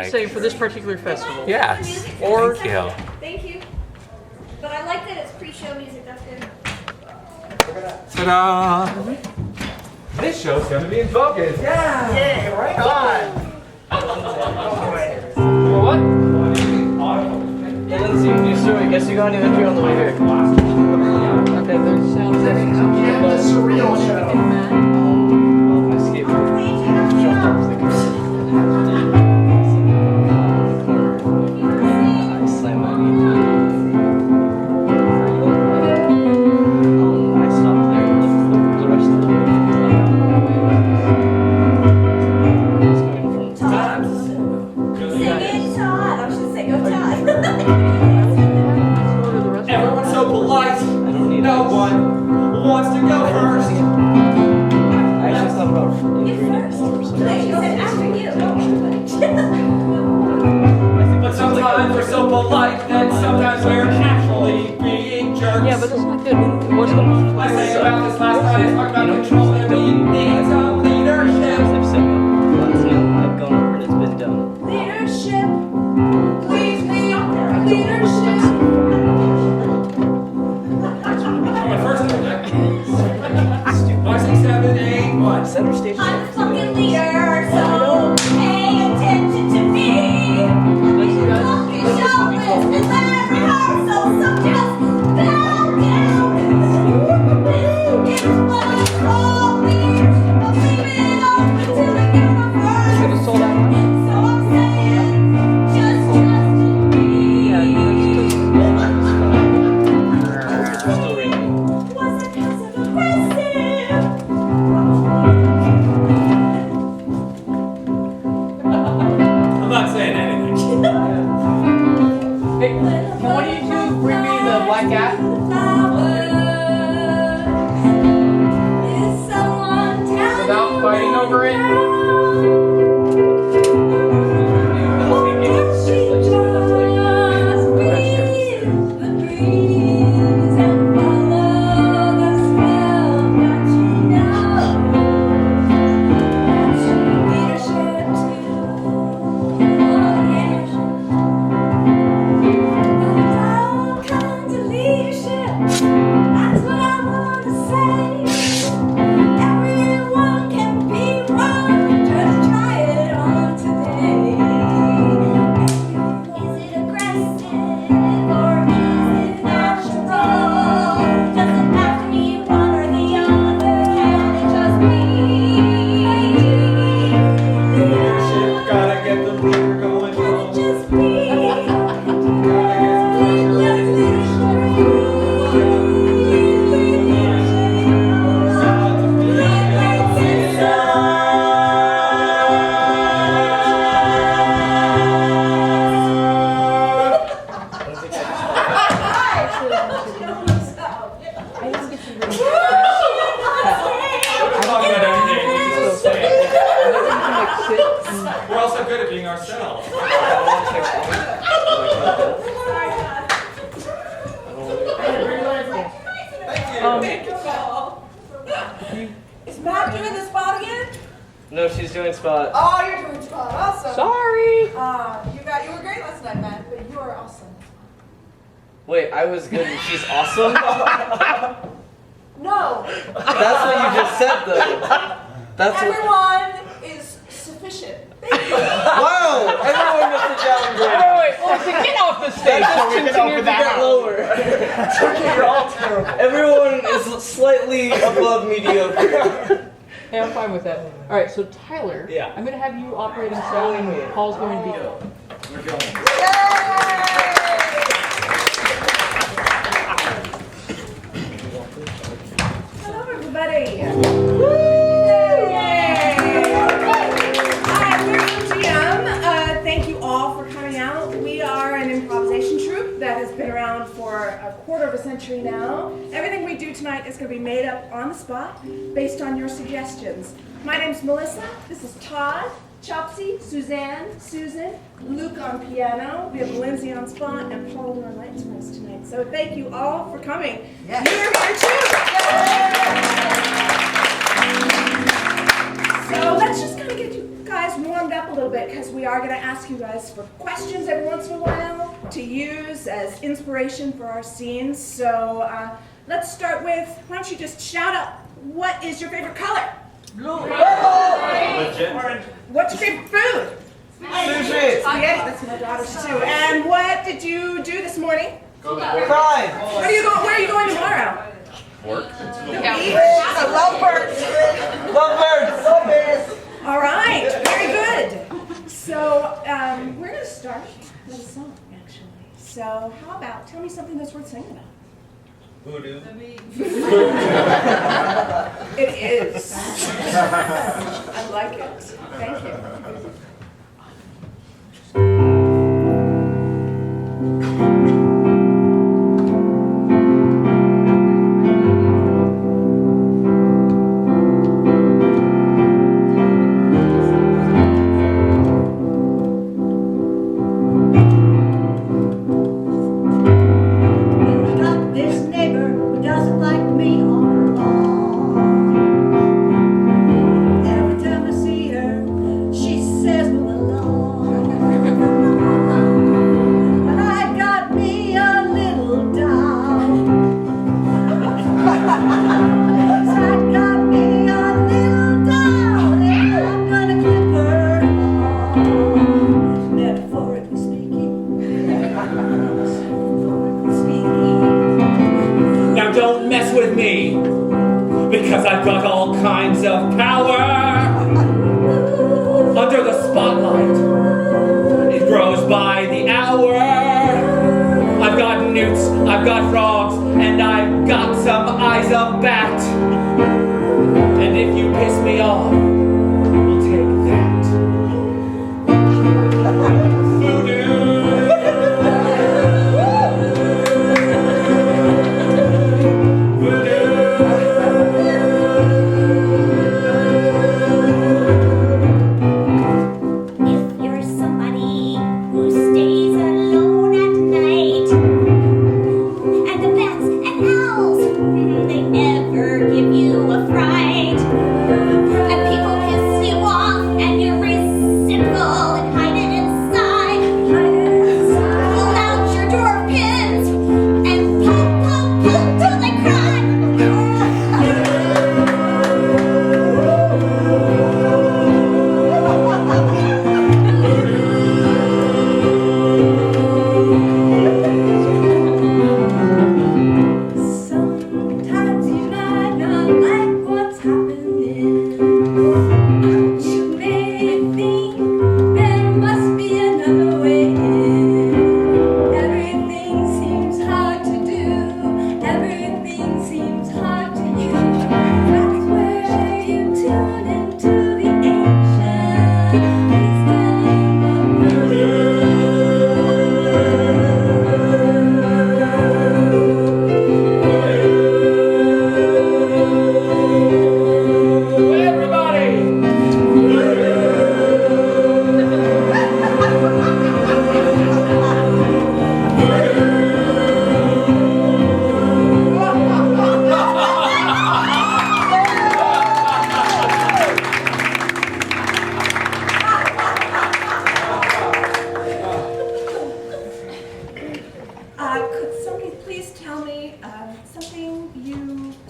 I'm saying for this particular festival. Yes. Or Thank you. Thank you. But I like that it's pre-show music. That's good. Ta-da! This show's gonna be in focus. Yeah. Yay, right on. what? Hey, Lindsay, new story. Guess you got any entry on the way here? Okay, those sounds. The surreal show. I skipped. Jumped off the I slammed my knee. I stopped there the rest of the way. Just going from Todd. Sing it, Todd. I should say go Todd. Everyone's so polite. I don't need No one wants to go first. I actually thought about You first. or something. Wait, you said after you. But sometimes we're so polite that sometimes we're actually being jerks. Yeah, but that's not good. What's going on? I sang about this last time. I talked about control and we need some leadership. I've said once now. I've gone over and it's been done. Leadership. Please be leadership. My first one. 5, 6, 7, 8, 1. Center stage. I'm the fucking leader, so pay attention to me. Talking showbiz and let rehearsal, so just bow down. It's what I call leadership. I'll leave it open till the camera burns. Should have sold out. So I'm saying, just trust me. Still ringing. Was it passive aggressive? I'm not saying anything. Hey, can one of you two bring me the black cat? Without fighting over it? That's what I want to say. Everyone can be wrong. Just try it on today. Is it aggressive or is it natural? Doesn't have to be one or the other. Can it just be? Leadership, gotta get the leader going. Can it just be? We're talking about everything. We just say it. We're also good at being ourselves. Is Matt doing the spot again? No, she's doing spot. Oh, you're doing spot. Awesome. Sorry. You were great last night, Matt, but you are awesome. Wait, I was good and she's awesome? No, That's what you just said though. That's what. everyone is sufficient. Thank you. Wow! Everyone gets a downgrade. Wait, listen, get off the stage. That just continues to get lower. You're all terrible. Everyone is slightly above mediocre. Hey, I'm fine with that. All right, so Tyler, Yeah. I'm going to have you operating sound. Paul's going to be. We're going. Hello, everybody. Woo! Yay! Hi, we're UmGeeUm. Thank you all for coming out. We are an improvisation troupe that has been around for a quarter of a century now. Everything we do tonight is going to be made up on the spot based on your suggestions. My name's Melissa. This is Todd, Chopsy, Suzanne, Susan, Luke on piano. We have Lindsay on spot and Paul on lights for us tonight. So thank you all for coming. Yes. You're here too. So let's just kind of get you guys warmed up a little little bit because we are going to ask you guys for questions every once in a while to use as inspiration for our scenes. So let's start with, why don't you just shout out, what is your favorite color? Blue. What's your favorite food? Sushi. Spaghetti, that's my daughter's too. And what did you do this morning? Fries. Where are you going tomorrow? Work. The beach? I love birds. Love birds. Love birds. All right, very good. So we're going to start with a song, actually. So how about, tell me something that's worth singing about. Voodoo. It is. I like it. Thank you. Because I've got all kinds of power. Under the spotlight, it grows by the hour. I've got newts, I've got frogs, and I've got some eyes of bat. And if you piss me off, we'll take that. Voodoo.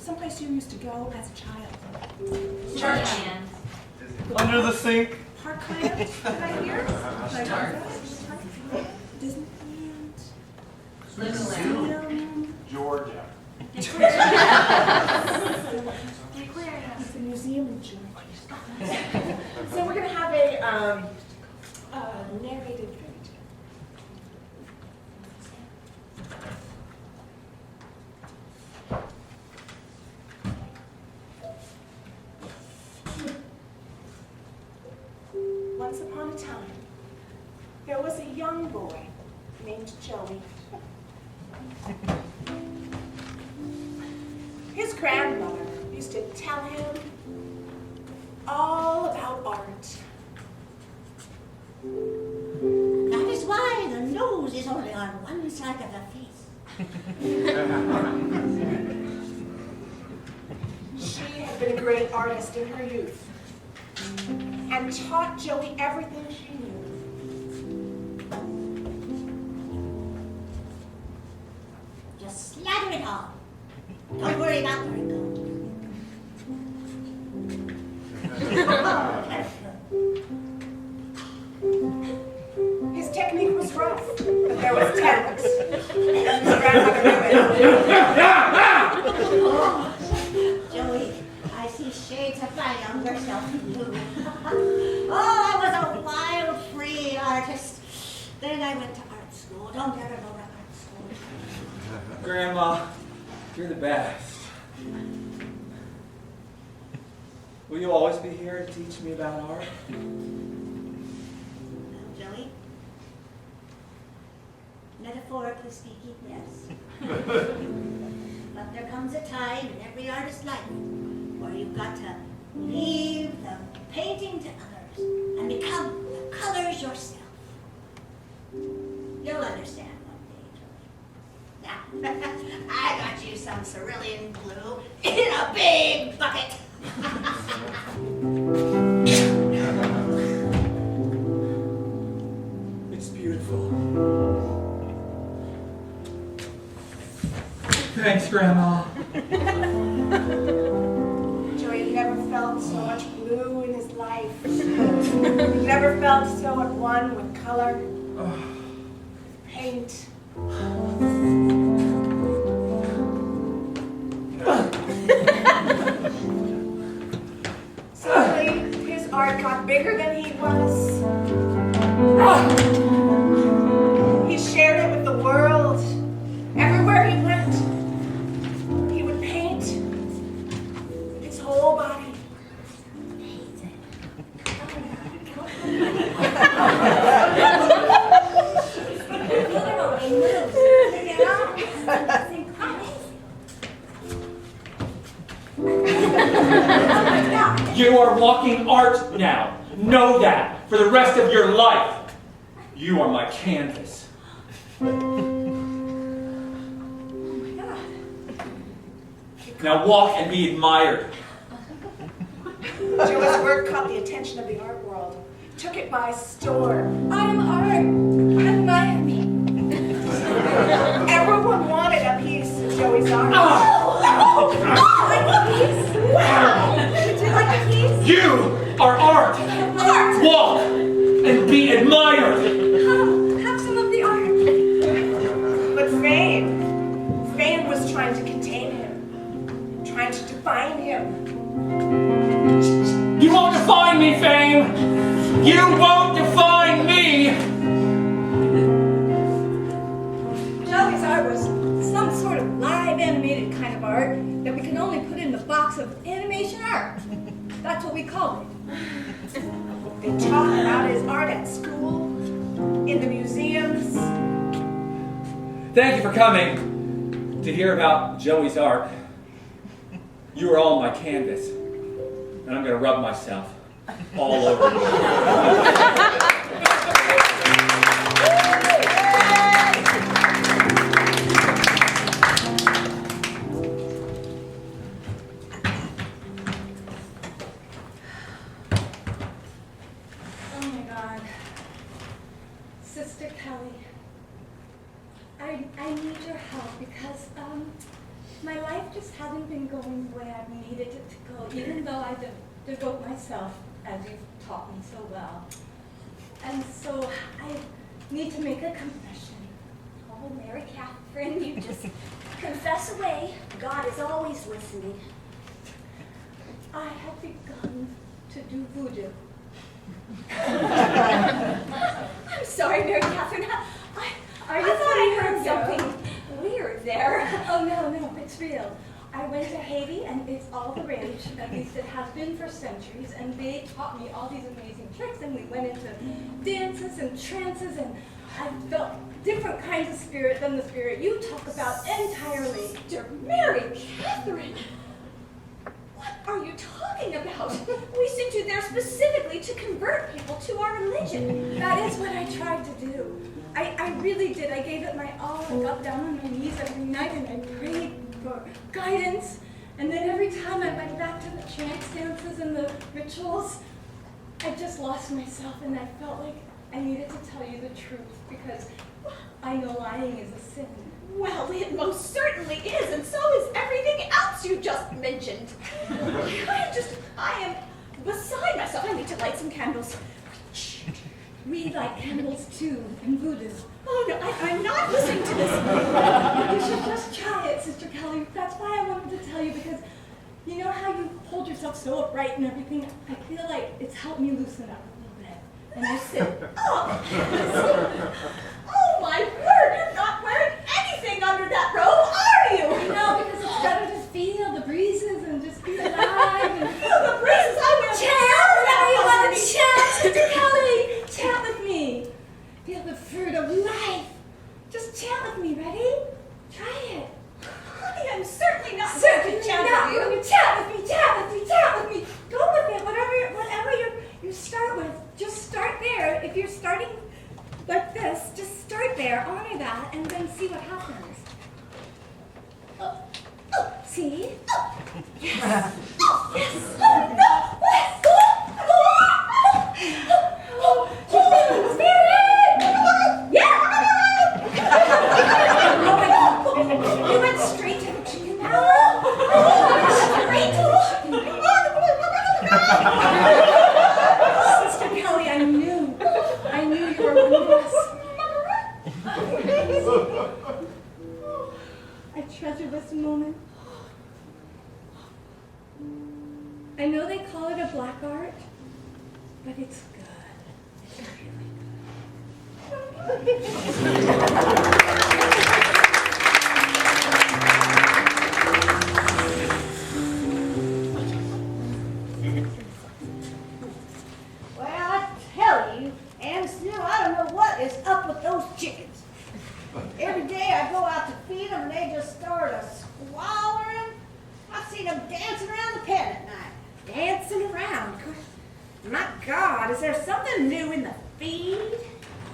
someplace you used to go as a child? Church. Under the sink. Parkland, did I hear? Disneyland. Museum. Georgia. It's a museum in Georgia. So we're going to have a narrated fairy tale. Once upon a time, there was a young boy named Joey. His grandmother used to tell him all about art. That is why the nose is only on one side of the face. She had been a great artist in her youth. and taught Joey everything she knew. Just slather it all. Don't worry about where it goes. His technique was rough, but there was talent. As his grandmother knew Oh, Joey, I see shades of light on yourself too. Oh, I was a wild, free artist. Then I went to art school. Don't ever go to art school. Grandma, you're the best. Will you always be here to teach me about art? Well, Joey, metaphorically speaking, yes. But there comes a time in every artist's life where you've got to leave the painting to others and become the colors yourself. You'll understand one day, Joey. Now, I got you some cerulean blue in a big bucket. It's beautiful. Thanks, Grandma. Joey never felt so much blue in his life. He never felt so at one with color, paint. Suddenly, his art got bigger than he was. He shared it with the world. Everywhere he went, he would paint with his whole body. You are walking art now. Know that for the rest of your life. You are my canvas. Now walk and be admired. Joey's work caught the attention of the art world, took it by storm. I am art. Admire me. Everyone wanted a piece of Joey's art. Oh, like a piece? Wow! Would you like a piece? You are art. Art! Walk and be admired. Have some of the art. But Fame was trying to contain him, trying to define him. You won't define me, Fame. You won't define me. Joey's art was some sort of live animated kind of art that we can only put in the box of animation art. That's what we called it. They talked about his art at school, in the museums. Thank you for coming to hear about Joey's art. You are all my canvas, and I'm going to rub myself all over you. Oh my God. Sister Kelly, I need your help because my life just hasn't been going the way I've needed it to go, even though I devote myself, as you've taught me so well. And so I need to make a confession. Oh, Mary Catherine, you just confess away. God is always listening. I have begun to do voodoo. I'm sorry, Mary Catherine. I thought I heard something weird there. Oh, no, it's real. I went to Haiti, and it's all the rage, at least it has been for centuries, and they taught me all these amazing tricks, and we went into dances and trances, and I felt different kinds of spirit than the spirit you talk about entirely. Sister Mary Catherine, what are you talking about? We sent you there specifically to convert people to our religion. That is what I tried to do. I really did. I gave it my all. I got down on my knees every night, and I prayed for guidance. And then every time I went back to the trance dances and the rituals, I just lost myself and I felt like I needed to tell you the truth because I know lying is a sin. Well, it most certainly is, and so is everything else you just mentioned. I am beside myself. I need to light some candles. We light candles too in Buddhism. Oh no, I'm not listening to this. You should just try it, Sister Kelly. That's why I wanted to tell you because you know how you hold yourself so upright and everything? I feel like it's helped me loosen up a little bit. And I sit Oh, oh my word, you're not wearing anything under that robe, are you? You know, because it's better to feel the breezes and just be alive. And Oh, the breezes I wear. chant! Whenever you want to chant, Sister Kelly! Chant with me. Feel the fruit of life. Just chant with me, ready? Try it. I am certainly not going to chant with you. Chat with me, chat with me, chat with me. Go with it, whatever you start with. Just start there. If you're starting like this, just start there, honor that, and then see what happens. See? Yes. Yes. Spirit! Yeah! Oh my God! You went straight to the chicken now? Straight to the chicken. Sister Kelly, I knew you were one of us. I treasure this moment. I know they call it a black art, but it's good. It's really Well, I tell you, and still I don't know what is up with those chickens. Every day I go out to feed them and they just start squalling. I've seen them dancing around the pen at night. dancing around. My God, is there something new in the feed?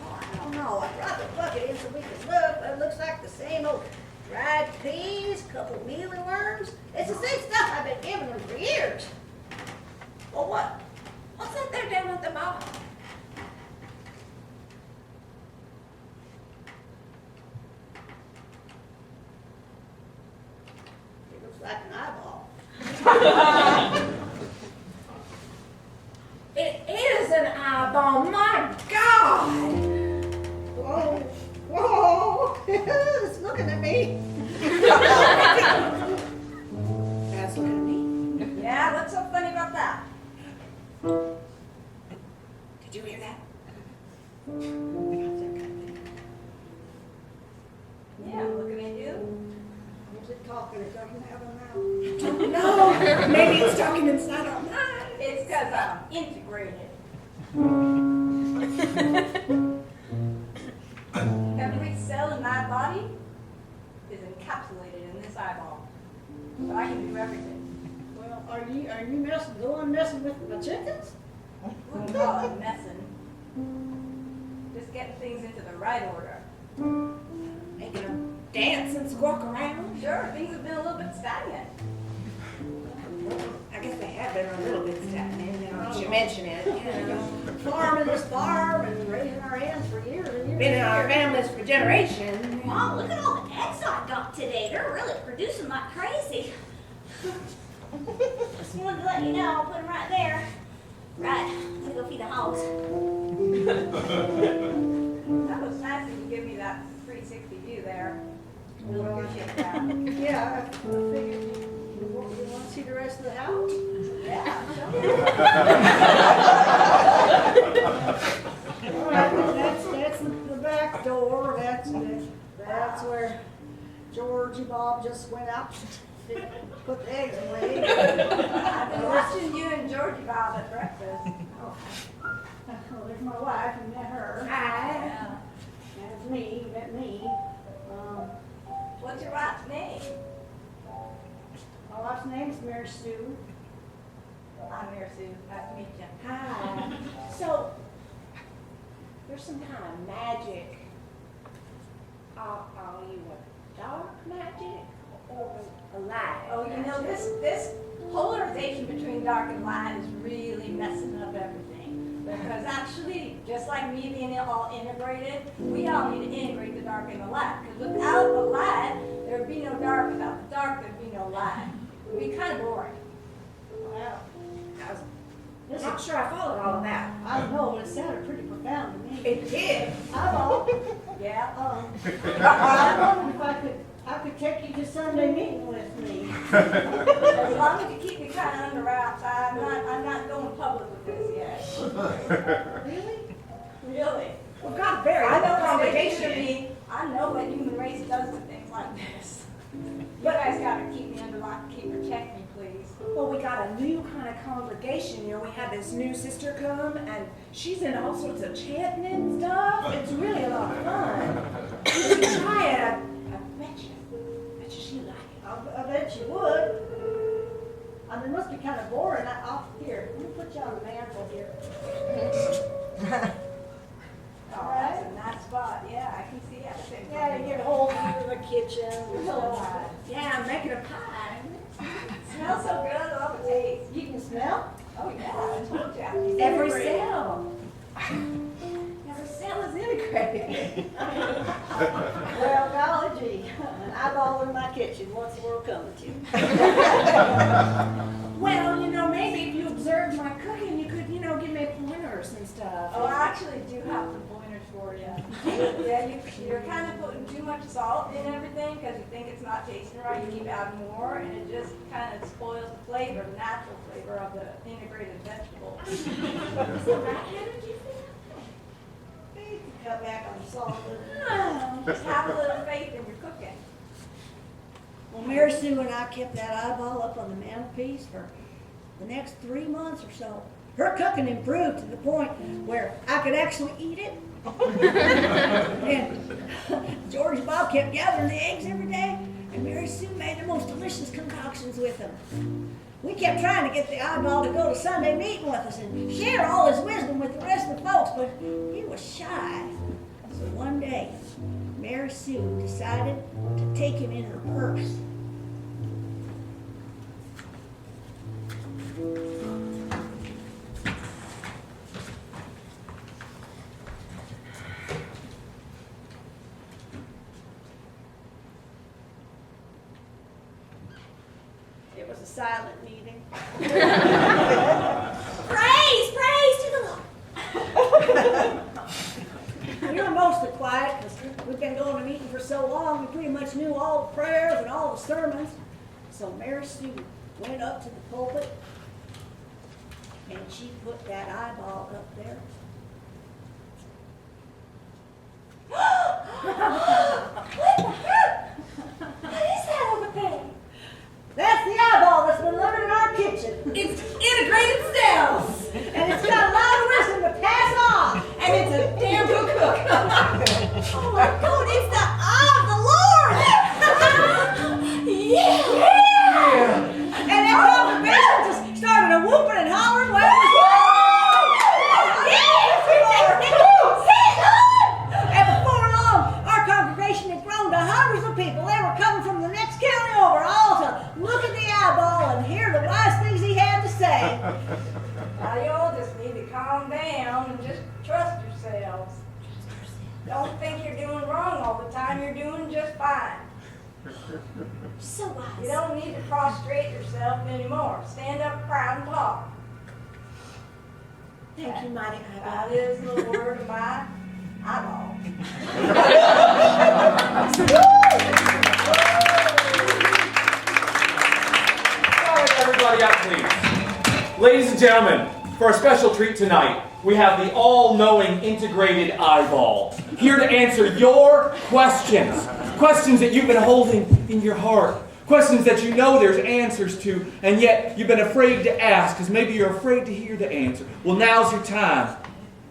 Oh, I don't know. I brought the bucket in so we can look, but it looks like the same old dried peas, couple mealyworms. It's the same stuff I've been giving them for years. Well, what's that there down at the bottom? It looks like an eyeball. It is an eyeball, my God! Whoa, whoa, it's looking at me. That's looking at me. Yeah, what's so funny about that? Did you hear that? Yeah, I'm looking at you. Is it talking? It doesn't have a mouth. No, maybe it's talking inside our mind. It's because I'm integrated. Every cell in my body is encapsulated in this eyeball. So I can do everything. Well, are you messing with my chickens? Wouldn't call it messing. Just getting things into the right order. Making them dance and squawk around. Sure, things have been a little bit stagnant. I guess they have been a little bit stagnant now that you mention it. You know. Farming this farm and raising our hands for years and years. Been in our and years. families for generations. Mom, look at all the eggs I got today. They're really producing like crazy. Just wanted to let you know. I'll put them right there. Right, let's go feed the hogs. That was nice of you to give me that 360 view there. Really appreciate that. Yeah, I figured you want to see the rest of the house. Yeah, All right, that's the back door. That's where Georgie Bob just went out to put the eggs away. I've been watching you and Georgie Bob at breakfast. Oh, there's my wife. You met her. Yeah. That's me. You met me. What's your wife's name? My wife's name's Mary Sue. I'm Mary Sue. Nice to meet you. Hi. So, there's some kind of magic. Are you a dark magic or a light? Oh, you know, this polarization between dark and light is really messing up everything. Because actually, just like me being all integrated, we all need to integrate the dark and the light. Because without the light, there would be no dark. Without the dark, there would be no light. It would be kind of boring. Well, I'm not sure I followed all of that. I don't know, but it sounded pretty profound to me. It did. Eyeball. Yeah. I wondered if I could take you to Sunday meeting with me. As long as you keep me kind of under wraps, I'm not going public with this yet. Really? Really. We've got a very I open know what they do to conversation. me. I know what human race does to things like this. You guys gotta keep me under lock, protect me, please. Well, we got a new kind of congregation. You know, we had this new sister come, and she's in all sorts of chanting and stuff. It's really a lot of fun. You should try it. I bet you she'd like it. I bet you would. I mean, it must be kind of boring. Here, let me put you on the mantle here. Oh, that's a nice spot. Yeah, I can see everything. Yeah, you get a whole view of the kitchen. Yeah, I'm making a pie. Smells so good. I love the taste. You can smell? Oh yeah, I told you. Every cell. Every cell is integrated. Well, golly gee, an eyeball in my kitchen. What's the world coming to? Well, you know, maybe if you observed my cooking, you could, you know, give me pointers and stuff. Oh, I actually do have some pointers for you. Yeah, you're kind of putting too much salt in everything because you think it's not tasting right. You keep adding more, and it just kind of spoils the flavor, the natural flavor of the integrated vegetable. Is it right, Heather? Do you think? You can cut back on the salt a little. Oh, just have a little faith in your cooking. Well, Mary Sue and I kept that eyeball up on the mantelpiece for the next 3 months or so. Her cooking improved to the point where I could actually eat it. And George and Bob kept gathering the eggs every day, and Mary Sue made the most delicious concoctions with them. We kept trying to get the eyeball to go to Sunday meeting with us and share all his wisdom with the rest of the folks, but he was shy. So one day, Mary Sue decided to take him in her purse. It was a silent meeting. Praise to the Lord. We were mostly quiet because we've been going to meeting for so long, we pretty much knew all the prayers and all the sermons. So Mary Sue went up to the pulpit and she put that eyeball up there. What is that over there? That's the eyeball that's been living in our kitchen. It's integrated cells. And it's got a lot of wisdom to pass on. And it's a damn good cook. Oh my God, it's the eye of the Lord! Yeah! And that congregation just started a whooping and hollering while it was and before long, our congregation had grown to hundreds of people. They were coming from the next county over, all to look at the eyeball and hear the wise things he had to say. Now you all just need to calm down and just trust yourselves. Don't think you're doing wrong all the time. You're doing just fine. So You wise. don't need to prostrate yourself anymore. Stand up proud and talk. Thank you, mighty eyeball. That is the word of my eyeball. All right, everybody up, please. Ladies and gentlemen, for a special treat tonight, we have the all-knowing integrated eyeball, here to answer your questions. Questions that you've been holding in your heart. Questions that you know there's answers to, and yet you've been afraid to ask, because maybe you're afraid to hear the answer. Well, now's your time.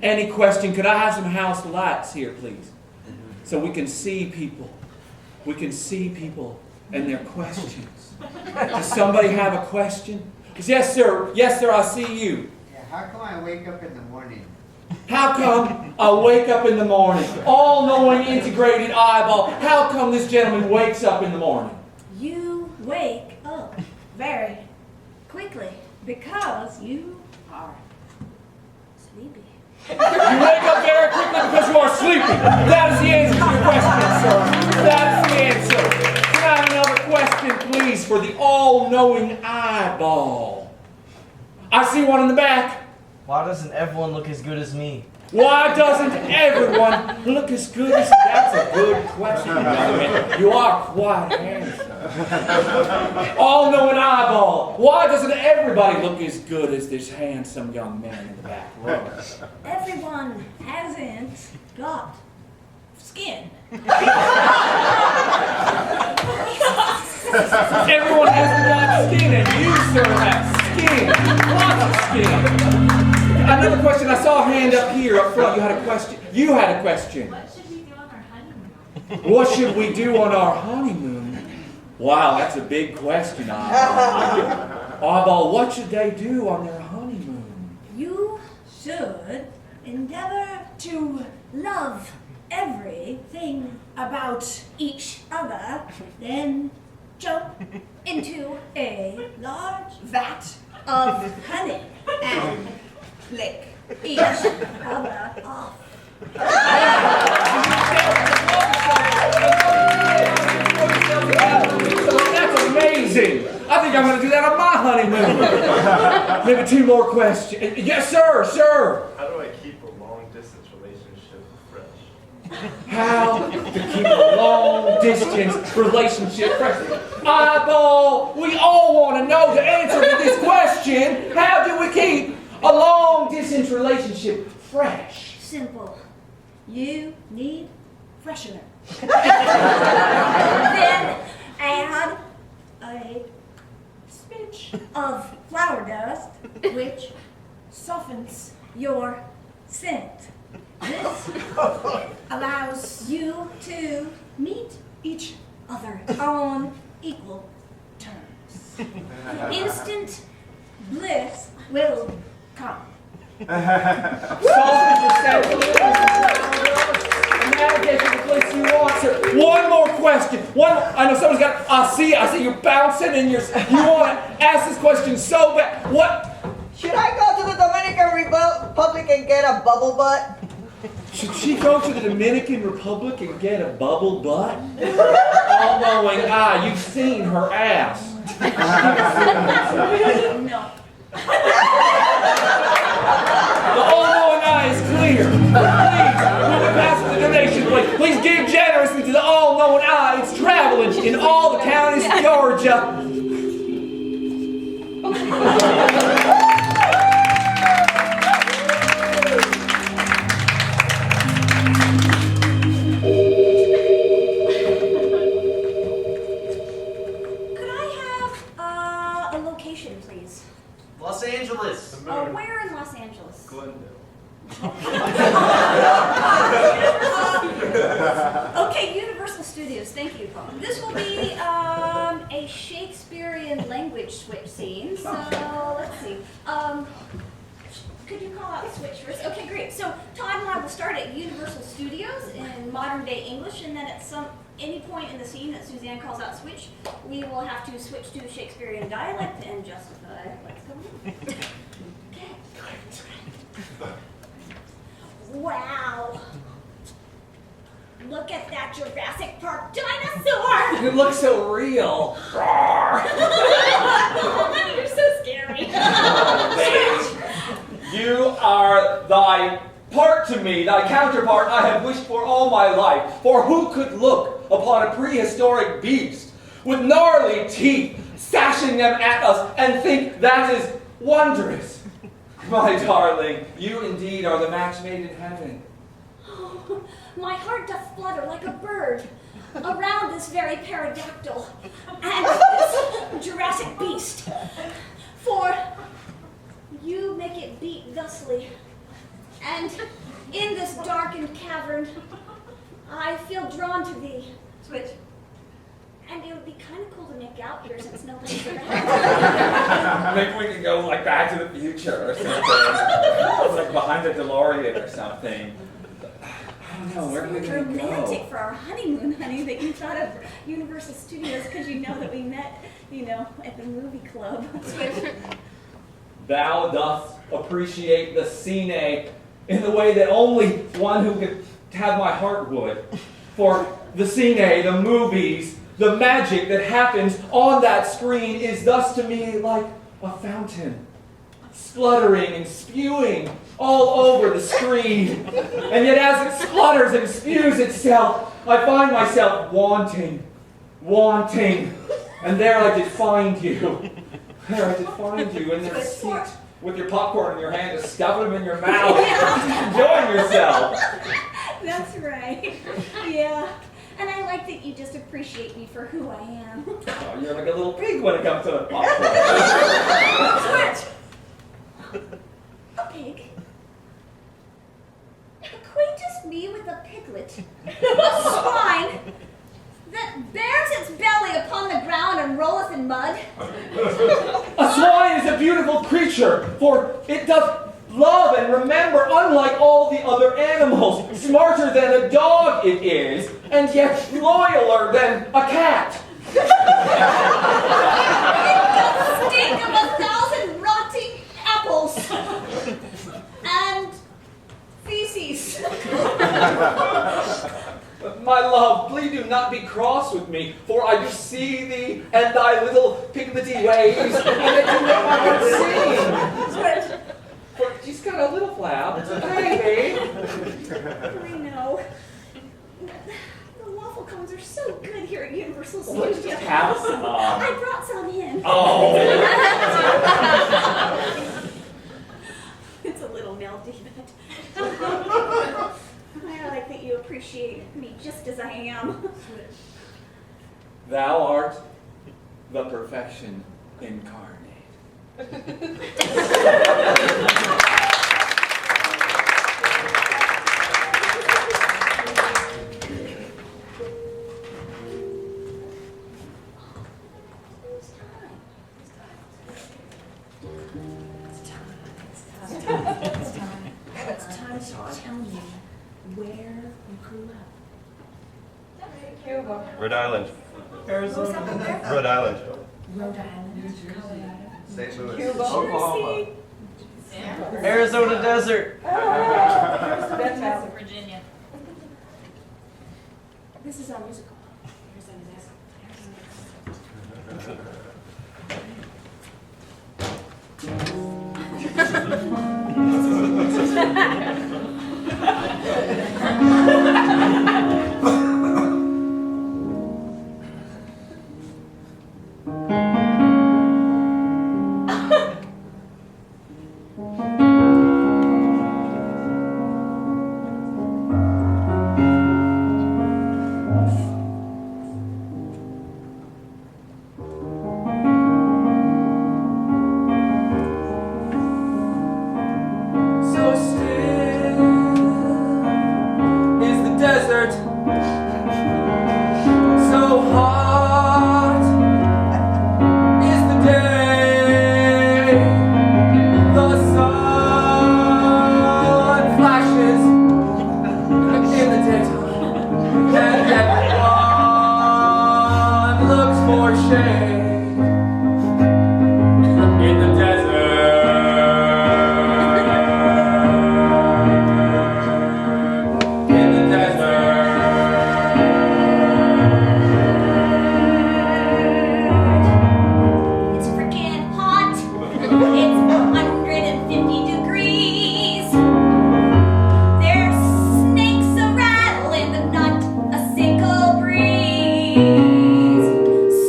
Any question? Could I have some house lights here, please? So we can see people. We can see people and their questions. Does somebody have a question? Yes, sir. Yes, sir, I see you. Yeah, how come I wake up in the morning? How come I wake up in the morning? All-knowing integrated eyeball. How come this gentleman wakes up in the morning? You wake up very quickly because you are sleepy. You wake up very quickly because you are sleepy. That is the answer to your question, sir. That is the answer. Can I have another question, please, for the all-knowing eyeball? I see one in the back. Why doesn't everyone look as good as me? Why doesn't everyone look as good as... That's a good question, young man. You are quite handsome. All-knowing eyeball. Why doesn't everybody look as good as this handsome young man in the back row? Everyone hasn't got skin. Everyone hasn't got skin, and you, sir, have skin. Lots of skin. Another question. I saw a hand up here, up front. You had a question. You had a question. What should we do on our honeymoon? What should we do on our honeymoon? Wow, that's a big question, Eyeball. Eyeball, what should they do on their honeymoon? You should endeavor to love everything about each other, then jump into a large vat of honey and lick each other off. That's amazing. I think I'm going to do that on my honeymoon. Maybe two more questions. Yes, sir, sir. How do I keep a long-distance relationship fresh? How to keep a long-distance relationship fresh? Eyeball, we all want to know the answer to this question. How do we keep a long-distance relationship fresh? Simple. You need freshener. Then add a smidge of flower dust, which softens your scent. This allows you to meet each other on equal terms. Instant bliss will come. Navigate to the place you want to. One more question. I know someone's got. I see you bouncing, and you want to ask this question so bad. What? Should I go to the Dominican Republic and get a bubble butt? Should she go to the Dominican Republic and get a bubble butt? All-knowing eye, you've seen her ass. No. The all-knowing eye is clear. Please, will we pass the donation, please? Please give generously to the all-knowing eye. It's traveling in all the counties of Georgia. Could I have a location, please? Los Angeles. Where in Los Angeles? Glendale. Okay, Universal Studios, thank you. This will be a Shakespearean language switch scene, so let's see. Could you call out switch first? Okay, great. So Todd and I will start at Universal Studios in modern day English, and then at any point in the scene that Suzanne calls out switch, we will have to switch to Shakespearean dialect and justify what's going on. Okay. Wow. Look at that Jurassic Park dinosaur! It looks so real. You're so scary. You are thy part to me, thy counterpart I have wished for all my life. For who could look upon a prehistoric beast with gnarly teeth sashing them at us and think that is wondrous? My darling, you indeed are the match made in heaven. Oh, my heart doth flutter like a bird around this very pterodactyl and this Jurassic beast. For you make it beat thusly, and in this darkened cavern, I feel drawn to thee. Switch. And it would be kind of cool to make out here since nobody's around. Maybe we could go like Back to the Future or something. Like behind the DeLorean or something. I don't know, where are we going to romantic go? for our honeymoon, honey, that you thought of Universal Studios because you know that we met, at the movie club. Thou dost appreciate the scene in the way that only one who could have my heart would. For the cine, the movies, the magic that happens on that screen is thus to me like a fountain, spluttering and spewing all over the screen. And yet as it splutters and spews itself, I find myself wanting. And there I did find you. There I did find you in your seat with your popcorn in your hand, just stuffing them in your mouth, enjoying yourself. That's right. Yeah. And I like that you just appreciate me for who I am. Oh, you're like a little pig when it comes to popcorn. Switch! A pig? Acquaintest me with a piglet, a swine that bears its belly upon the ground and rolleth in mud. A swine is a beautiful creature, for it doth love and remember, unlike all the other animals. Smarter than a dog it is, and yet loyaler than a cat. It doth stink of 1,000 rotting apples and feces. My love, please do not be cross with me, for I do see thee and thy little piglety ways, and it do make my heart sing. For she's got a little flap, baby. I know. The waffle cones are so good here at Universal Studios. Just have some. I brought some in. Oh. It's a little melty, but I like that you appreciate me just as I am. Thou art the perfection incarnate. It's time to tell me where you grew up. Cuba. Rhode Island. Arizona. Rhode Island. Rhode Island, Colorado. St. Louis. Cuba. Oklahoma. Arizona desert. Virginia. This is our musical. Arizona desert.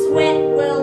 Sweat will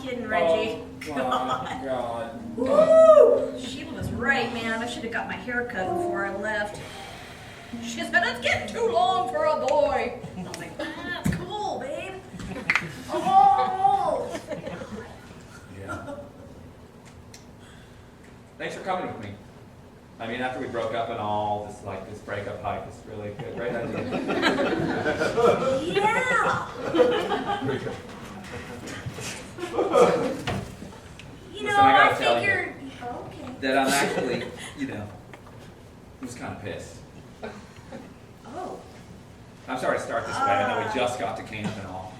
kidding, Reggie. Oh, my God. Woo! Sheila was right, man. I should have got my hair cut before I left. She said, it's getting too long for a boy. I was like, that's cool, babe. Oh! Yeah. Thanks for coming with me. I mean, after we broke up and all, this breakup hike is really good. Great idea. Yeah! You know, Listen, I I gotta tell you figured... Okay. that I'm actually, was kind of pissed. Oh. I'm sorry to start this way. I know we just got to camp and all.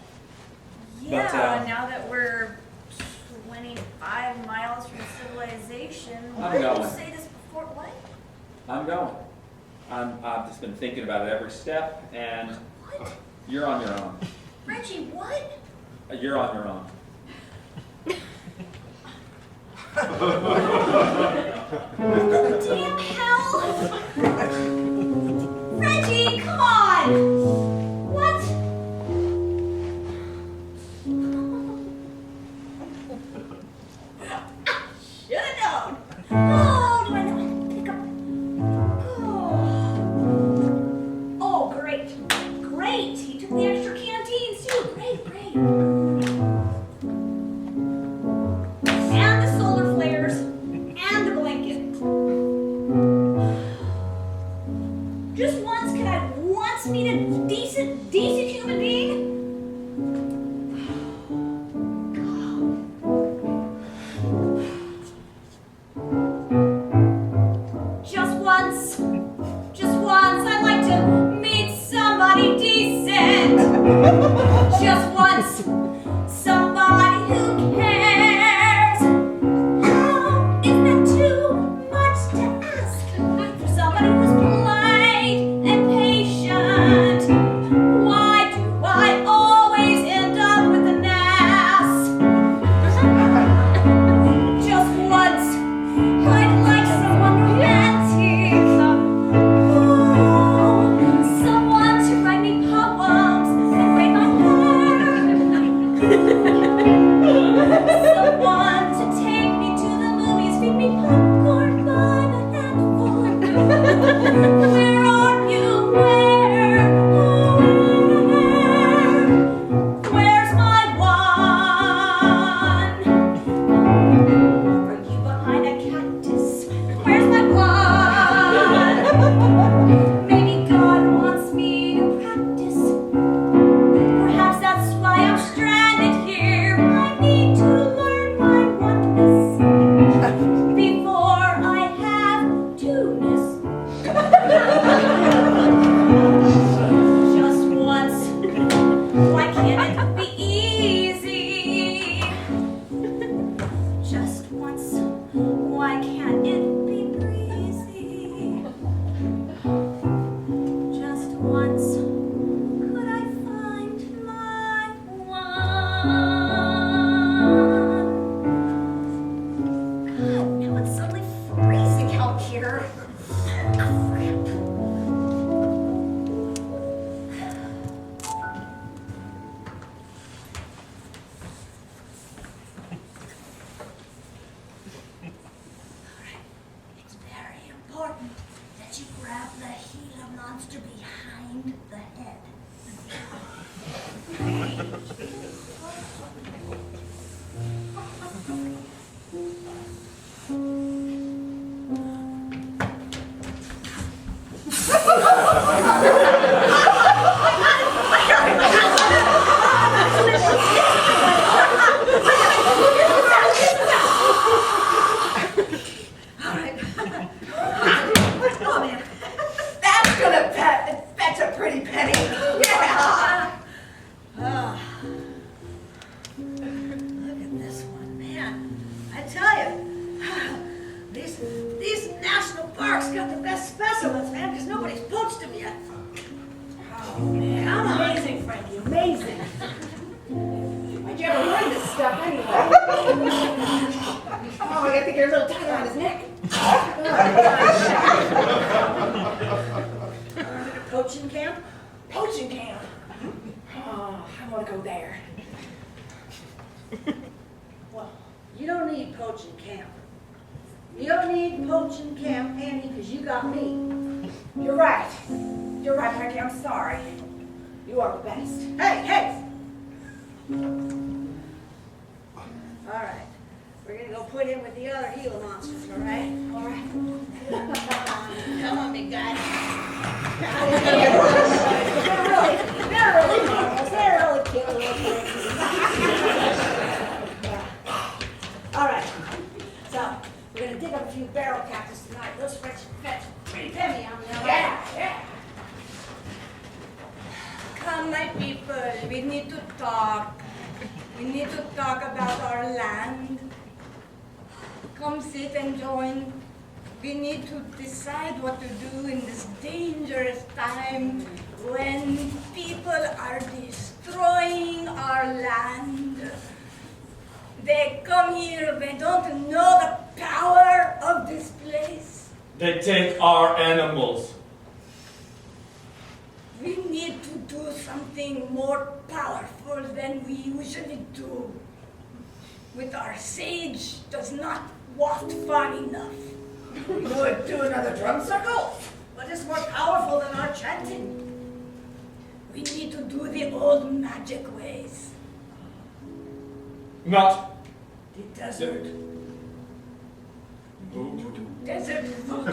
Yeah, But, now that we're 25 miles from civilization, I'm why did you going. say this before? What? I'm going. I've just been thinking about it every step, and What? you're on your own. Reggie, what? You're on your own. Damn hell! Reggie, come on! What? Should have known. Oh, do I know how to pick up? Oh, great. Great. He took the extra canteens too. Great, great. And the solar flares. And the blanket. Just once, can I once meet a decent human being? Just once, I'd like to meet somebody decent. Just once, somebody who cares. Oh, isn't that too much to ask for somebody who's polite and patient? Why do I always end up with an ass? Just once, I'd like someone romantic. Oh, someone to write me poems and braid my hair. Someone to take me to the movies, feed me popcorn by the handful. Where are you? Where? Oh, where's my one? Are you behind a cactus? Where's my one? Maybe God wants me to practice. Perhaps that's why I'm stranded here. I need to learn my oneness before I have two-ness. Just once. Why can't it be easy? Just once. Why can't it be breezy? Just once. Could I find my one? God, now it's suddenly freezing out here. Crap. It's very important that you grab the Gila monster behind the head. Oh man, that's gonna fetch a pretty penny. Yeah. Look at this one, man. I tell you, these national parks got the best specimens, man, because nobody's poached them yet. Oh man, amazing, Frankie, amazing. Where'd you ever learn this stuff anyway? Oh, I gotta think you're a little tighter on his neck. Poaching camp? Poaching camp. Oh, I want to go there. don't need poaching camp. You don't need poaching camp, Annie, because you got me. You're right. You're right, Mikey. I'm sorry. You are the best. Hey, hey! All right. We're gonna go put him with the other Gila monsters, all right? All right. Come on, big guy. They're really harmless. They're really cute little things. All right. So, we're gonna dig up a few barrel cactus tonight. Those fetch pretty heavy on them. Yeah. Come, my people, we need to talk. We need to talk about our land. Come sit and join. We need to decide what to do in this dangerous time when people are destroying our land. They come here, they don't know the power of this place. They take our animals. We need to do something more powerful than we usually do. With our sage does not waft far enough. Do another drum circle? What is more powerful than our chanting? We need to do the old magic ways. Not The desert. voodoo. Desert voodoo.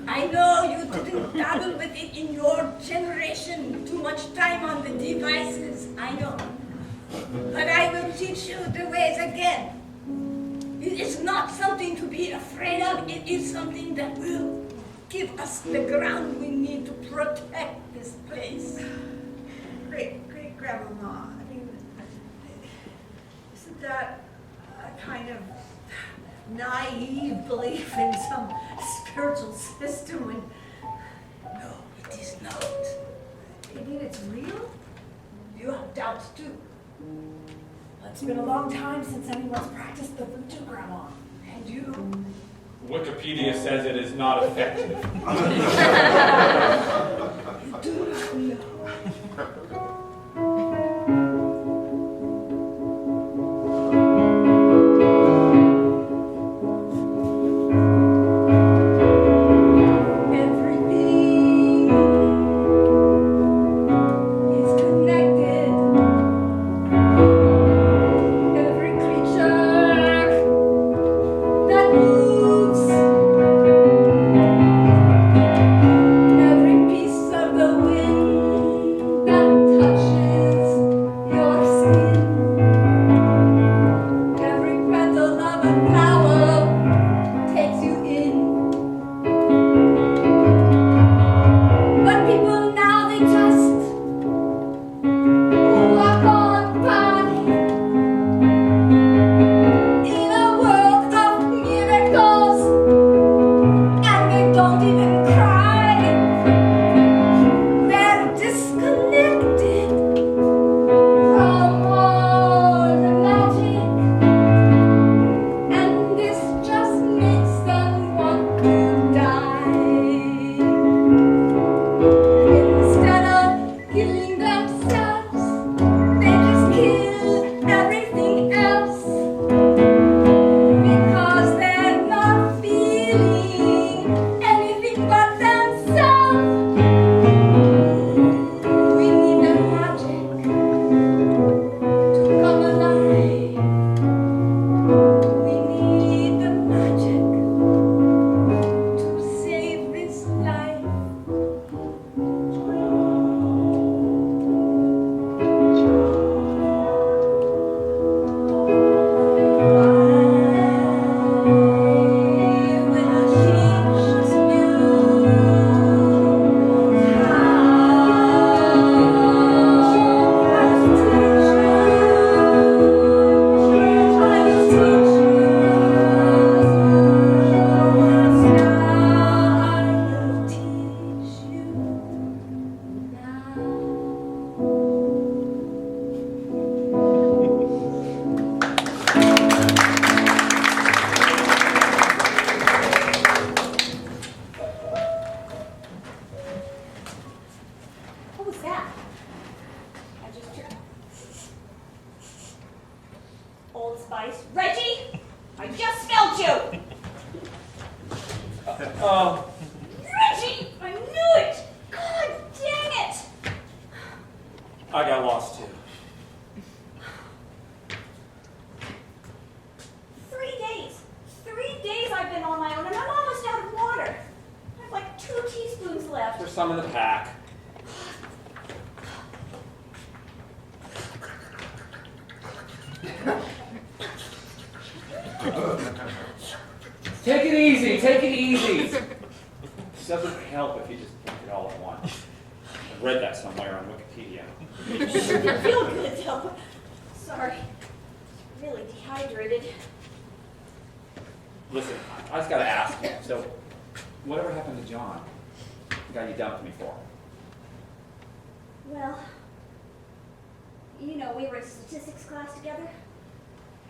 I know you didn't dabble with it in your generation. Too much time on the devices, I know. But I will teach you the ways again. It is not something to be afraid of. It is something that will give us the ground we need to protect this place. Great grandmama. I mean, isn't that a kind of naive belief in some spiritual system when No, it is not. you mean it's real? You have doubts too. It's been a long time since anyone's practiced the voodoo, Grandma. And you? Wikipedia says it is not effective. You do not know. Everything is connected. Every creature that moves, every piece of the wind allspice. Reggie, I just smelled you. Reggie, I knew it. God dang it. I got lost too. 3 days. 3 days I've been on my own, and I'm almost out of water. I have like 2 teaspoons left. There's some in the pack. Take it easy, take it easy. This doesn't help if you just drink it all at once. I've read that somewhere on Wikipedia. It didn't feel good though. Sorry. Really dehydrated. Listen, I just gotta ask you, so whatever happened to John? The guy you dumped me for? Well, you know, we were in statistics class together,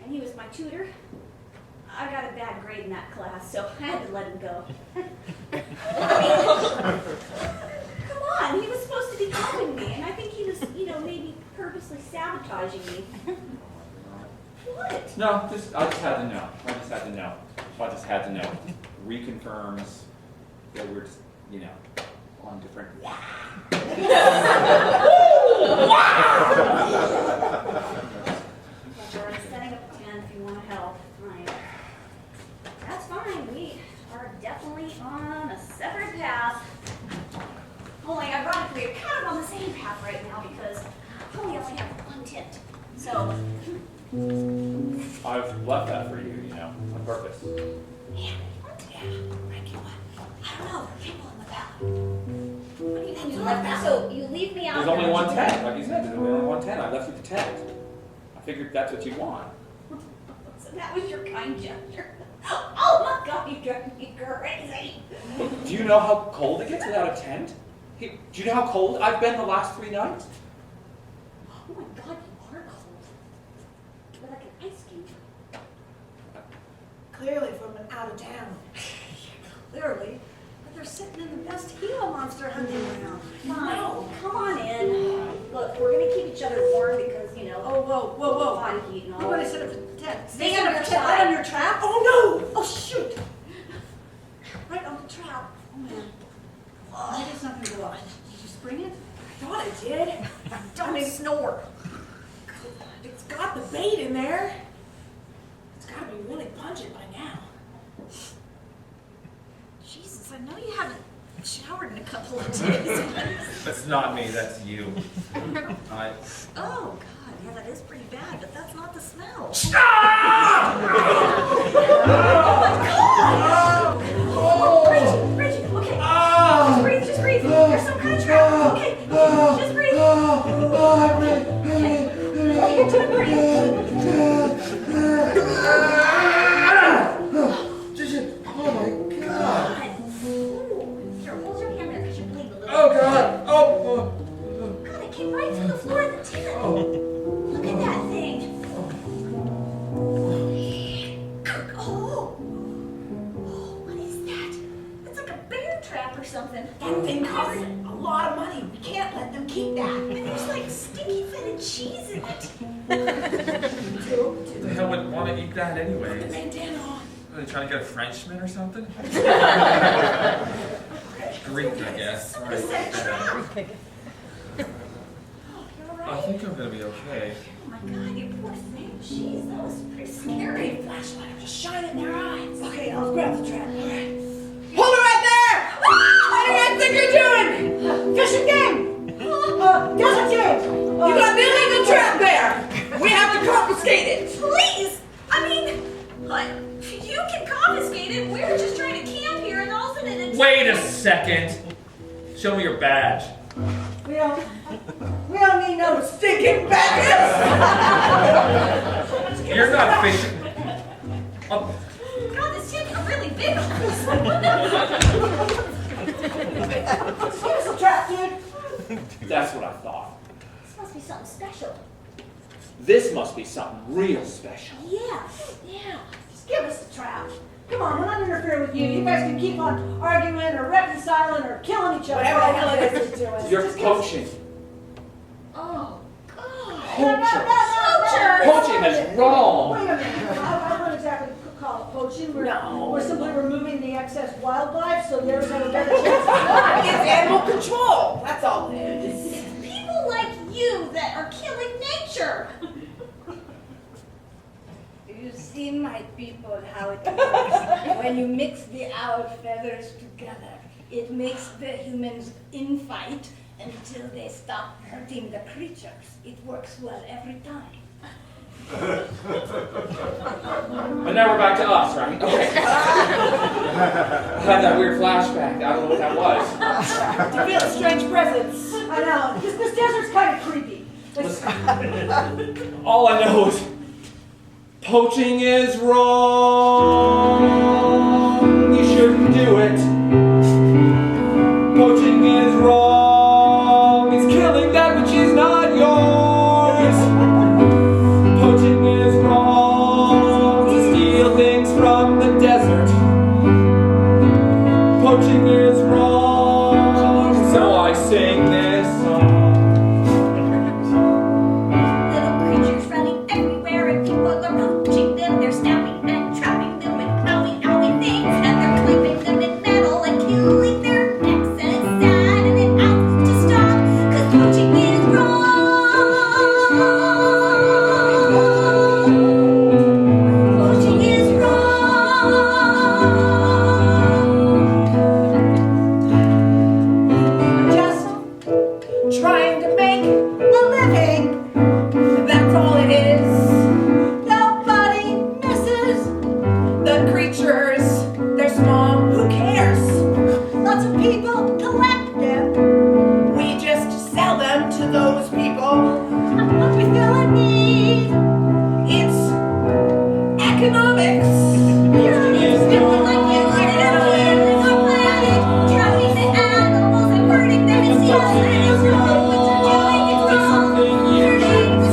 and he was my tutor. I got a bad grade in that class, so I had to let him go. Come on, he was supposed to be helping me, and I think he was, you know, maybe purposely sabotaging me. What? No, I just had to know. I just had to know. Reconfirms that we're just, you know, on different. We're setting up a tent if you want to help. Fine. That's fine. We are definitely on a separate path. Only ironically, we're kind of on the same path right now because we only have one tent. So. I've left that for you, you know, on purpose. Yeah, Frankie, what? I don't know. There are people in the valley. What do you mean you left that? So you leave me out There's here? only one tent, like you said, there's only one tent. I left you the tent. I figured that's what you want. So that was your kind gesture. Oh my God, you drive me crazy. Do you know how cold it gets without a tent? Do you know how cold I've been the last 3 nights? Oh my God, you are cold. You're like an ice cube. Clearly from an out of town. Clearly. But they're sitting in the best Gila monster hunting ground. Fine, come on in. Look, we're gonna keep each other warm because, you know. Oh, whoa. Body heat and all. You're going to set up a tent. Stay Set on up your a tent side. right on your trap? Oh, no! Oh, shoot! Right on the trap. Oh, man. Maybe it's not going to go off. Did you spring it? I thought I did. Don't snore. It's got the bait in there. It's got to be really pungent by now. Jesus, I know you haven't showered in a couple of days. That's not me, that's you. Oh, God, yeah, that is pretty bad, but that's not the smell. Reggie, okay. Just breathe. There's some kind of trap. Okay, just breathe. You're doing great. Oh my God. Here, hold your hand there because you're bleeding a little. Oh God. Oh. God, it came right through the floor of the tent. Look at that thing. Oh, what is that? It's like a bear trap or something. That thing costs a lot of money. We can't let them keep that. And there's like sticky fetid cheese in it. Who the hell would want to eat that anyway? Bandana on. Are they trying to get a Frenchman or something? Greek, I guess. Someone said trap. I think I'm gonna be okay. Oh my God, you poor thing. Jeez, that was pretty scary. Flashlight, just shine it in their eyes. Okay, I'll grab the trap. All right. Hold it right there! What do you think you're doing? Fishing game! Desert game! You got an illegal trap there! We have to confiscate it! Please! I mean, you can confiscate it. We're just trying to camp here and all of a sudden it's... Wait a second. Show me your badge. We don't need no stinking badges! You're not fishing. God, this tent is really big on this. Here's the trap, dude! That's what I thought. This must be something special. This must be something real special. Yeah. Just give us the trap. Come on, we're not interfering with you. You guys can keep on arguing or reconciling or killing each other. Whatever the hell it is you're doing. You're Just give us- poaching. Oh, God. Poachers. creatures! Poaching is wrong. Wait a minute, I wouldn't exactly call it poaching. We're simply removing the excess wildlife, so there's a better chance. It's animal control. That's all it is. It's people like you that are killing nature. You see, my people, how it works. When you mix the owl feathers together, it makes the humans infight until they stop hurting the creatures. It works well every time. And now we're back to us, right? Okay. I had that weird flashback. I don't know what that was. I feel a strange presence. I know, this desert's kind of creepy. All I know is poaching is wrong. You shouldn't do it. Poaching is wrong. It's killing that which is not yours. Poaching is wrong. To steal things from the desert. Poaching is wrong. So I sing this song. Little creatures running everywhere and people are poaching them. They're snapping and trapping them with owie owie things. And they're clipping them in metal and killing their necks. And it's sad and it has to stop. 'Cause poaching is wrong. Poaching is wrong. Just trying to make a living. That's all it is. Nobody misses the creatures. They're small. Who cares? Lots of people collect them. We just sell them to those people. We feel a need. It's economics. It's people like you that are killing our planet, trapping the animals and hurting them. It's wrong. What you're doing is wrong. Hurting the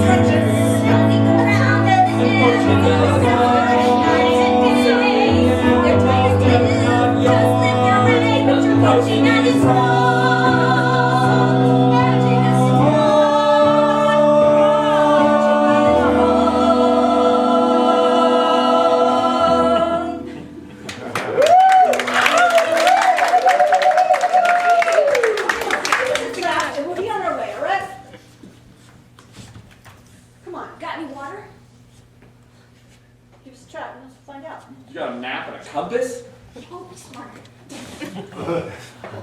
creatures, running around in the air. Night and day. They're trying to just live your way, but you're poaching and it's wrong. Poaching is We'll be on our way, all right? Come on, got any water? Give us a try, let's find out. You got a map and a compass? Oh, smart.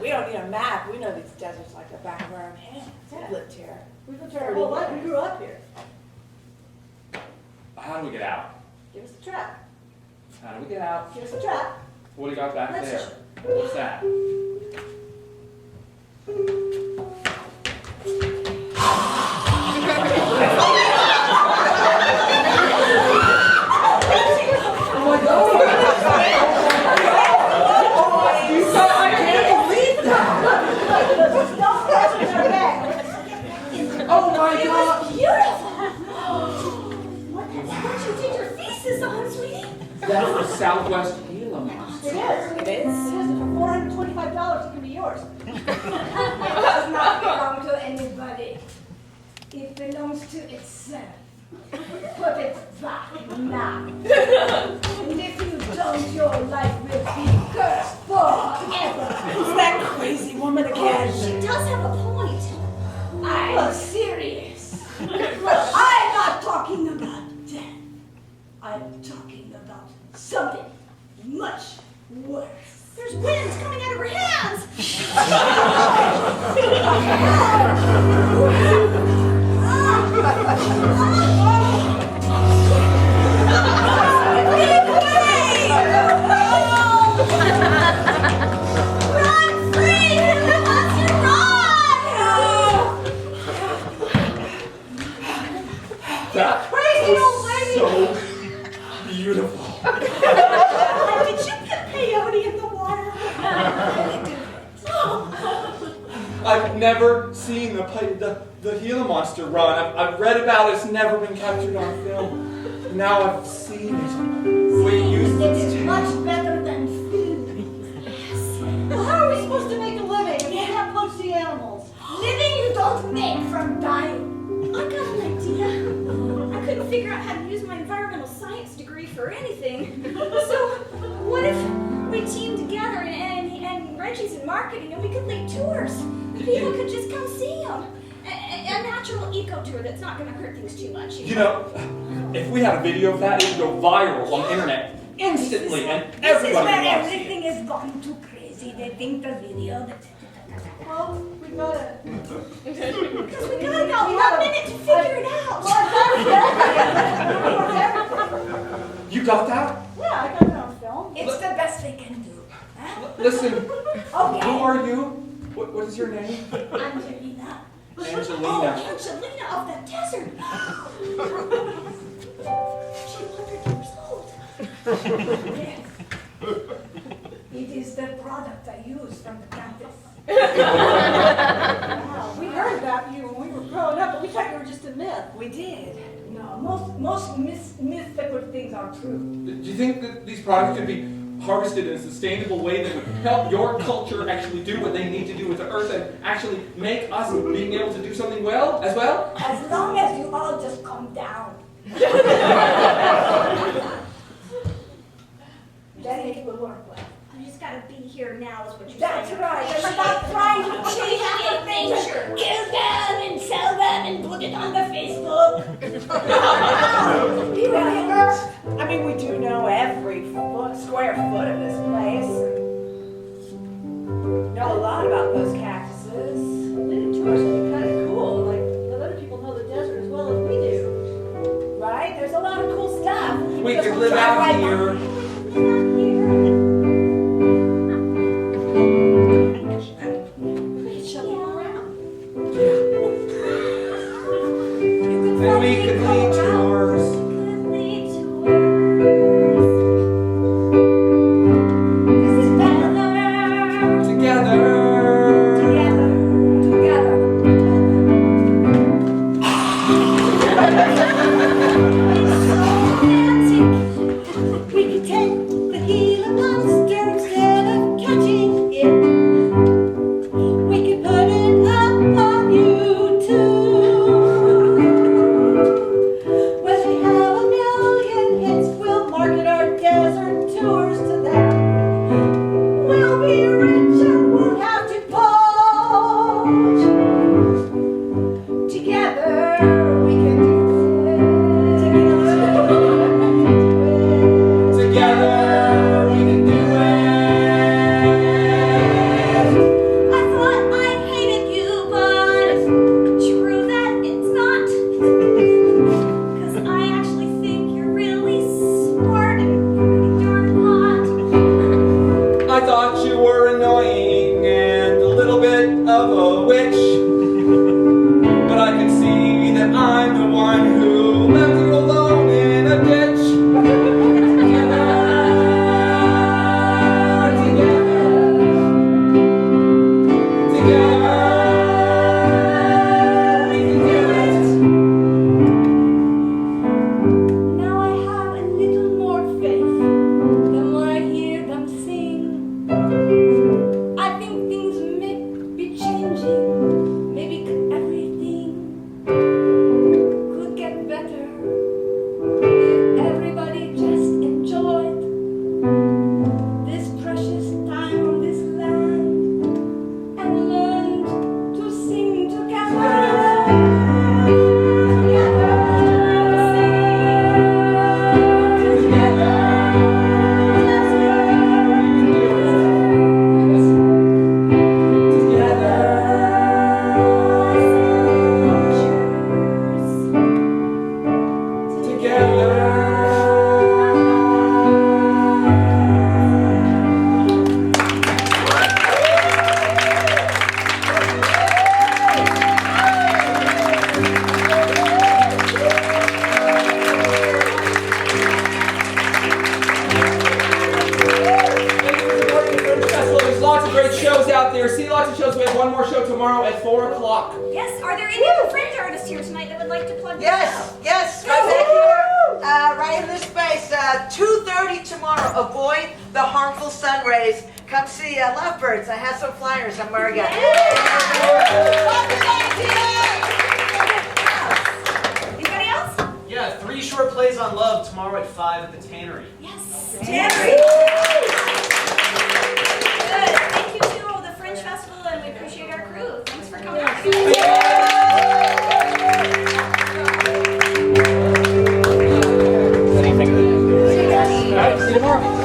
We don't need a map. We know these deserts like the back of our own hands. We've lived here. We've lived here our whole life, we grew up here. How do we get out? Give us a try. How do we get out? Give us a try. What do you got back Let's there? What's that? Oh my God! Beautiful. What you did your thesis on, sweetie? That's the Southwest Gila monster. It is. It It is. is, for $425 it can be yours. It does not belong to anybody. It belongs to itself. Put it back now. And if you don't, your life will be cursed forever. Who's that crazy woman again? She does have a point. I'm serious. I'm not talking about death. I'm talking about something much worse. There's winds coming out of her hands. Run free! Who wants to run? That Crazy old lady! so beautiful. Did you put peyote in the water? I've never seen the Gila monster run. I've read about it. It's never been captured on film. Now I've seen it. We use It is this. much better than food. Well, how are we supposed to make a living if we can't poach the animals? Living you don't make from dying. I got an idea. I could figure out how to use my environmental science degree for anything. So what if we teamed together and Reggie's in marketing and we could lead tours? People could just come see them. A natural eco tour that's not going to hurt things too much. You know, if we had a video of that, it would go viral on the internet instantly, and everybody would want to see it. Everything is gone too crazy. They think the video. Well, we gotta. Because we got about 1 minute to figure it out. You got that? Yeah, I got it on film. It's the best they can do. Listen, Okay. who are you? What is your name? Angelina. Angelina. Oh, Angelina of the desert. She's 100 years old. Yes. It is the product I use from the campus. Wow, we heard about you when we were growing up, but we thought you were just a myth. We did. No, most mythical things are true. Do you think that these products could be harvested in a sustainable way that would help your culture actually do what they need to do with the earth and actually make us being able to do something well as well? As long as you all just calm down. Then it will work well. I just gotta be here now is what you're saying. That's right. I'm not trying to change nature. Kill them and sell them and put it on the Facebook. I mean, we do know every square foot of this place. Know a lot about those cactuses. Leading tours would be kind of cool. Like, let other people know the desert as well as we do. Right? There's a lot of cool stuff. We could live out here. And we could lead tours. We could take the Gila monster instead of catching it. We could put it up on YouTube. When we have 1 million hits, we'll market our desert tours to them. We'll be rich and won't have to poach. Together we can do it. Together we can do it. I thought I hated you, but it's true that it's not. Because I actually think you're really smart and pretty darn hot. I thought you were annoying and a little bit of a witch. But I can see that I'm the one who left you alone in a ditch. Now I have a little more faith the more I hear them sing. I think things may be changing. Maybe everything could get better if everybody just enjoyed this precious time on this land and learned to sing together. There's lots of great shows out there. See lots of shows. We have one more show tomorrow at 4 o'clock. Yes, are there any other fringe artists here tonight that would like to plug Yes, yes, right back here, right in this space, 2:30 tomorrow. Avoid the harmful sun rays. Come see Lovebirds. I have some flyers somewhere again. Anybody else? Yeah, 3 tomorrow at 5 at the Tannery. Yes. Tannery. Good. Thank you to the Fringe Festival, and we appreciate our crew. Thanks for coming out. All right, see you tomorrow.